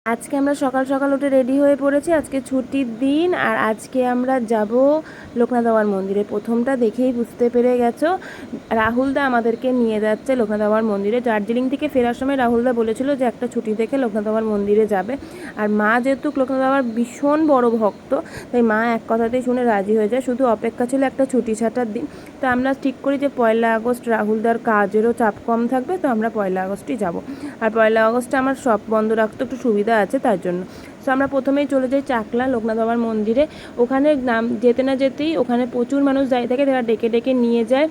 আজকে আমরা সকাল সকাল উঠে রেডি হয়ে পড়েছি। আজকে ছুটির দিন আর আজকে আমরা যাব লোকনাথ বাবার মন্দিরে। প্রথমটা দেখেই বুঝতে পেরে গেছো, রাহুলদা আমাদেরকে নিয়ে যাচ্ছে লোকনাথ বাবার মন্দিরে। দার্জিলিং থেকে ফেরার সময় রাহুলদা বলেছিল যে একটা ছুটি দেখে লোকনাথ বাবার মন্দিরে যাবে। আর মা যেহেতু লোকনাথ বাবার ভীষণ বড় ভক্ত, তাই মা এক কথাতেই শুনে রাজি হয়ে যায়। শুধু অপেক্ষা ছিল একটা ছুটি ছাটার দিন। তো আমরা ঠিক করি যে 1 আগস্ট রাহুলদার কাজেরও চাপ কম থাকবে, তো আমরা 1 আগস্টই যাব। আর 1 আগস্টে আমার সব বন্ধ রাখতে একটু সুবিধা আছে তার জন্য। তো আমরা প্রথমেই চলে যাই চাকলা লোকনাথ বাবার মন্দিরে। ওখানে নাম যেতে না যেতেই ওখানে প্রচুর মানুষ দাঁড়িয়ে থাকে, তারা ডেকে ডেকে নিয়ে যায়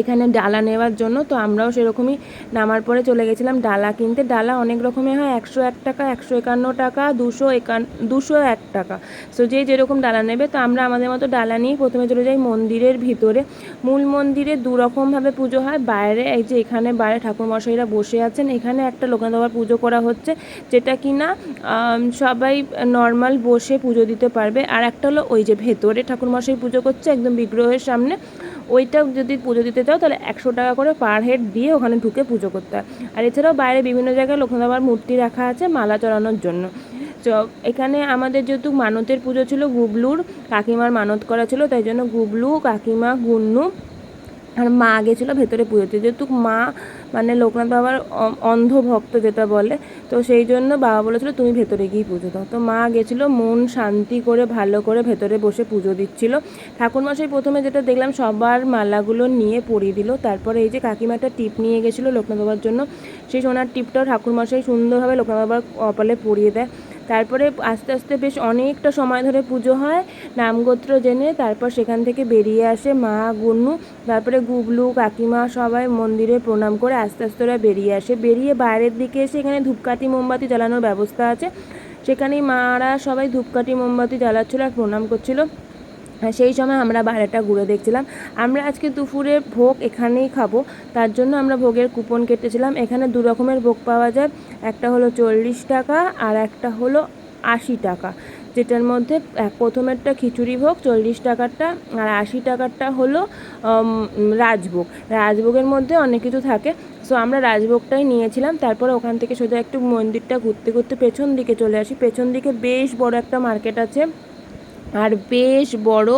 এখানে ডালা নেওয়ার জন্য। তো আমরাও সেরকমই নামার পরে চলে গেছিলাম ডালা কিনতে। ডালা অনেক রকমের হয়, 101 টাকা, 151 টাকা, 201 টাকা। সো যে যেরকম ডালা নেবে। তো আমরা আমাদের মতো ডালা নিয়ে প্রথমে চলে যাই মন্দিরের ভিতরে। মূল মন্দিরে দুরকমভাবে পুজো হয়। বাইরে এই যে এখানে বাইরে ঠাকুরমশাইরা বসে আছেন, এখানে একটা লোকনাথ বাবার পুজো করা হচ্ছে, যেটা কি না সবাই নর্মাল বসে পুজো দিতে পারবে। আর একটা হলো ওই যে ভেতরে ঠাকুরমশাই পুজো করছে একদম বিগ্রহের সামনে, ওইটা যদি পুজো দিতে চাও তাহলে 100 টাকা করে পার হেড দিয়ে ওখানে ঢুকে পুজো করতে হয়। আর এছাড়াও বাইরে বিভিন্ন জায়গায় লোকনাথ বাবার মূর্তি রাখা আছে মালা চড়ানোর জন্য। তো এখানে আমাদের যেহেতু মানতের পুজো ছিল, গুবলুর কাকিমার মানত করা ছিল, তাই জন্য গুবলু, কাকিমা, গুন্নু আর মা গেছিলো ভেতরে পুজোতে। যেহেতু মা মানে লোকনাথ বাবার অন্ধ ভক্ত যেটা বলে, তো সেই জন্য বাবা বলেছিল তুমি ভেতরে গিয়ে পুজো দাও। তো মা গেছিলো মন শান্তি করে ভালো করে ভেতরে বসে পুজো দিচ্ছিল। ঠাকুরমশাই প্রথমে যেটা দেখলাম সবার মালাগুলো নিয়ে পরিয়ে দিল। তারপরে এই যে কাকিমাটা টিপ নিয়ে গেছিলো লোকনাথ বাবার জন্য, সেই সোনার টিপটাও ঠাকুরমশাই সুন্দরভাবে লোকনাথ বাবার কপালে পরিয়ে দেয়। তারপরে আস্তে আস্তে বেশ অনেকটা সময় ধরে পুজো হয় নামগোত্র জেনে। তারপর সেখান থেকে বেরিয়ে আসে মা, গুন্নু, তারপরে গুবলু, কাকিমা সবাই মন্দিরে প্রণাম করে আস্তে আস্তে ওরা বেরিয়ে আসে। বেরিয়ে বাইরের দিকে এসে এখানে ধূপকাঠি মোমবাতি জ্বালানোর ব্যবস্থা আছে, সেখানেই মারা সবাই ধূপকাঠি মোমবাতি জ্বালাচ্ছিলো আর প্রণাম করছিলো। সেই সময় আমরা বাইরেটা ঘুরে দেখছিলাম। আমরা আজকে দুপুরে ভোগ এখানেই খাবো, তার জন্য আমরা ভোগের কুপন কেটেছিলাম। এখানে 2 রকমের ভোগ পাওয়া যায়, একটা হলো 40 টাকা আর একটা হলো 80 টাকা, যেটার মধ্যে প্রথমেরটা খিচুড়ি ভোগ 40 টাকারটা, আর 80 টাকারটা হলো রাজভোগ। রাজভোগের মধ্যে অনেক কিছু থাকে, সো আমরা রাজভোগটাই নিয়েছিলাম। তারপরে ওখান থেকে সোজা একটু মন্দিরটা ঘুরতে ঘুরতে পেছন দিকে চলে আসি। পেছন দিকে বেশ বড় একটা মার্কেট আছে আর বেশ বড়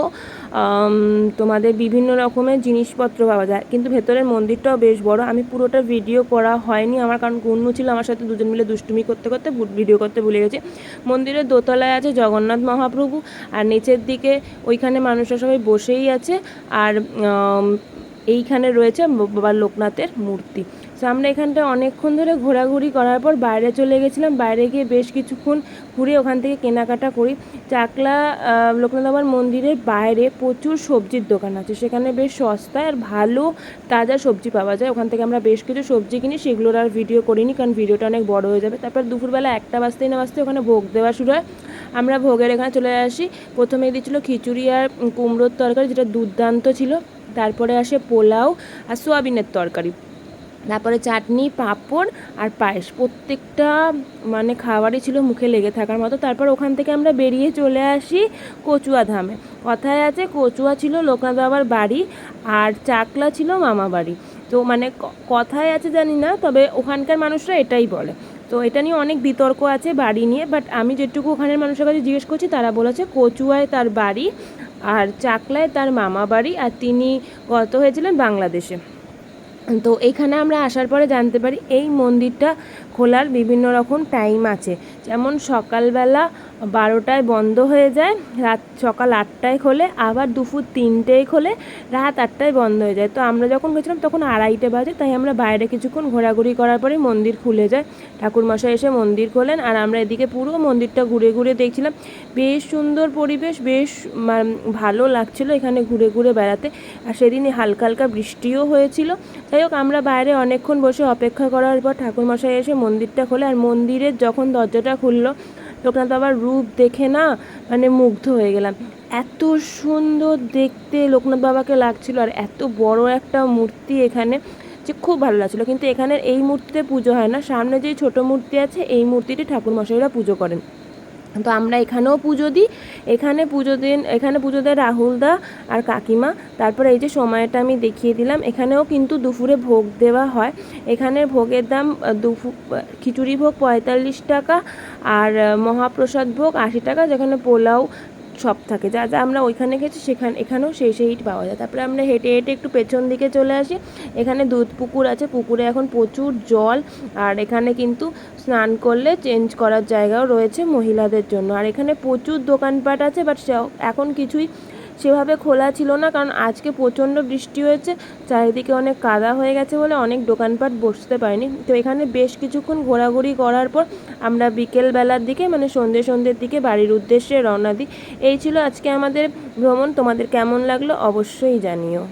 তোমাদের বিভিন্ন রকমের জিনিসপত্র পাওয়া যায়, কিন্তু ভেতরের মন্দিরটাও বেশ বড়। আমি পুরোটা ভিডিও করা হয়নি আমার, কারণ গুন্নু ছিল আমার সাথে, দুজন মিলে দুষ্টুমি করতে করতে ভিডিও করতে ভুলে গেছি। মন্দিরের দোতলায় আছে জগন্নাথ মহাপ্রভু, আর নিচের দিকে ওইখানে মানুষরা সবাই বসেই আছে। আর এইখানে রয়েছে বাবা লোকনাথের মূর্তি। তো আমরা এখানটা অনেকক্ষণ ধরে ঘোরাঘুরি করার পর বাইরে চলে গেছিলাম। বাইরে গিয়ে বেশ কিছুক্ষণ ঘুরে ওখান থেকে কেনাকাটা করি। চাকলা লোকনাথ বাবার মন্দিরের বাইরে প্রচুর সবজির দোকান আছে, সেখানে বেশ সস্তায় আর ভালো তাজা সবজি পাওয়া যায়। ওখান থেকে আমরা বেশ কিছু সবজি কিনি, সেগুলোর আর ভিডিও করিনি কারণ ভিডিওটা অনেক বড় হয়ে যাবে। তারপর দুপুরবেলা 1টা বাজতেই না বাজতে ওখানে ভোগ দেওয়া শুরু হয়। আমরা ভোগের এখানে চলে আসি। প্রথমে দিয়েছিলো খিচুড়ি আর কুমড়োর তরকারি, যেটা দুর্দান্ত ছিল। তারপরে আসে পোলাও আর সোয়াবিনের তরকারি, তারপরে চাটনি, পাঁপড় আর পায়েস। প্রত্যেকটা মানে খাবারই ছিল মুখে লেগে থাকার মতো। তারপর ওখান থেকে আমরা বেরিয়ে চলে আসি কচুয়া ধামে। কথায় আছে কচুয়া ছিল লোকনাথ বাবার বাড়ি আর চাকলা ছিল মামা বাড়ি। তো মানে কথায় আছে জানি না, তবে ওখানকার মানুষরা এটাই বলে। তো এটা নিয়ে অনেক বিতর্ক আছে বাড়ি নিয়ে, বাট আমি যেটুকু ওখানের মানুষের কাছে জিজ্ঞেস করছি তারা বলেছে কচুয়ায় তার বাড়ি আর চাকলায় তার মামা বাড়ি, আর তিনি গত হয়েছিলেন বাংলাদেশে। তো এইখানে আমরা আসার পরে জানতে পারি এই মন্দিরটা খোলার বিভিন্ন রকম টাইম আছে, যেমন সকালবেলা 12টায় বন্ধ হয়ে যায়, সকাল 8টায় খোলে, আবার দুপুর 3টেয় খোলে, রাত 8টায় বন্ধ হয়ে যায়। তো আমরা যখন গেছিলাম তখন 2:30 বাজে, তাই আমরা বাইরে কিছুক্ষণ ঘোরাঘুরি করার পরেই মন্দির খুলে যায়। ঠাকুরমশাই এসে মন্দির খোলেন আর আমরা এদিকে পুরো মন্দিরটা ঘুরে ঘুরে দেখছিলাম। বেশ সুন্দর পরিবেশ, বেশ ভালো লাগছিলো এখানে ঘুরে ঘুরে বেড়াতে। আর সেদিনই হালকা হালকা বৃষ্টিও হয়েছিল। যাই হোক, আমরা বাইরে অনেকক্ষণ বসে অপেক্ষা করার পর ঠাকুরমশাই এসে মন্দিরটা খোলে। আর মন্দিরের যখন দরজাটা খুললো, লোকনাথ বাবার রূপ দেখে না মানে মুগ্ধ হয়ে গেলাম। এত সুন্দর দেখতে লোকনাথ বাবাকে লাগছিল, আর এত বড় একটা মূর্তি এখানে, যে খুব ভালো লাগছিলো। কিন্তু এখানের এই মূর্তিতে পুজো হয় না, সামনে যেই ছোটো মূর্তি আছে এই মূর্তিটি ঠাকুরমশাইরা পুজো করেন। তো আমরা এখানেও পুজো দিই, এখানে পুজো দেয় রাহুলদা আর কাকিমা। তারপরে এই যে সময়টা আমি দেখিয়ে দিলাম, এখানেও কিন্তু দুপুরে ভোগ দেওয়া হয়। এখানে ভোগের দাম খিচুড়ি ভোগ 45 টাকা আর মহাপ্রসাদ ভোগ 80 টাকা, যেখানে পোলাও সব থাকে। যা যা আমরা ওইখানে খেয়েছি এখানেও সেই পাওয়া যায়। তারপরে আমরা হেঁটে হেঁটে একটু পেছন দিকে চলে আসি। এখানে দুধ পুকুর আছে, পুকুরে এখন প্রচুর জল, আর এখানে কিন্তু স্নান করলে চেঞ্জ করার জায়গাও রয়েছে মহিলাদের জন্য। আর এখানে প্রচুর দোকানপাট আছে, বাট এখন কিছুই সেভাবে খোলা ছিল না, কারণ আজকে প্রচণ্ড বৃষ্টি হয়েছে, চারিদিকে অনেক কাদা হয়ে গেছে বলে অনেক দোকানপাট বসতে পারেনি। তো এখানে বেশ কিছুক্ষণ ঘোরাঘুরি করার পর আমরা বিকেলবেলার দিকে মানে সন্ধ্যের দিকে বাড়ির উদ্দেশ্যে রওনা দিই। এই ছিল আজকে আমাদের ভ্রমণ। তোমাদের কেমন লাগলো অবশ্যই জানিও।